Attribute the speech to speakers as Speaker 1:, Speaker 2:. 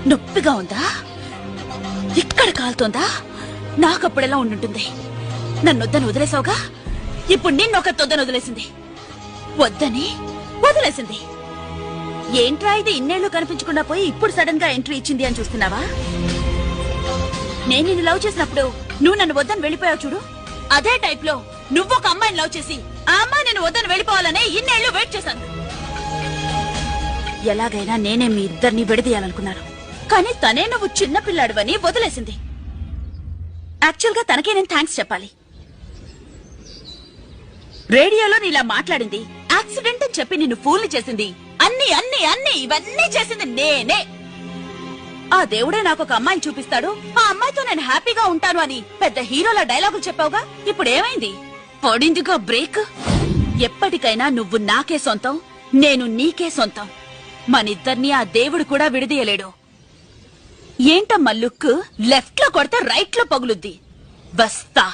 Speaker 1: నొప్పిగా ఉందా? ఇక్కడ కాలుతోందా? నాకప్పుడెలా ఉండుంటుంది? నన్నొద్దని వదిలేసావుగా, ఇప్పుడు నిన్నొకతొద్దని వదిలేసింది. వద్దని వదిలేసింది. ఏంట్రా ఇది ఇన్నేళ్లు కనిపించకుండా పోయి ఇప్పుడు సడన్ గా ఎంట్రీ ఇచ్చింది అని చూస్తున్నావా? నేను నిన్ను లవ్ చేసినప్పుడు నువ్వు నన్ను వద్దని వెళ్ళిపోయావు చూడు, అదే టైప్ లో నువ్వు ఒక అమ్మాయిని లవ్ చేసి ఆ అమ్మాయి నేను వద్దని వెళ్ళిపోవాలనే ఇన్నేళ్లు వెయిట్ చేశాను. ఎలాగైనా నేనే మీ ఇద్దరిని విడదీయాలనుకున్నాను, కానీ తనే నువ్వు చిన్న పిల్లాడువని వదిలేసింది. యాక్చువల్ గా తనకే నేను థ్యాంక్స్ చెప్పాలి. రేడియోలో నీలా మాట్లాడింది, యాక్సిడెంట్ అని చెప్పి నిన్ను ఫూల్ చేసింది, అన్ని అన్ని అన్ని ఇవన్నీ చేసింది నేనే. ఆ దేవుడే నాకు ఒక అమ్మాయిని చూపిస్తాడు, ఆ అమ్మాయితో నేను హ్యాపీగా ఉంటాను అని పెద్ద హీరోల డైలాగులు చెప్పావుగా, ఇప్పుడు ఏమైంది? పడిందిగా బ్రేక్. ఎప్పటికైనా నువ్వు నాకే సొంతం, నేను నీకే సొంతం. మనిద్దరినీ ఆ దేవుడు కూడా విడదీయలేడు. ఏంటమ్మా లుక్? లెఫ్ట్ లో కొడితే రైట్ లో పగులుద్ది. వస్తా.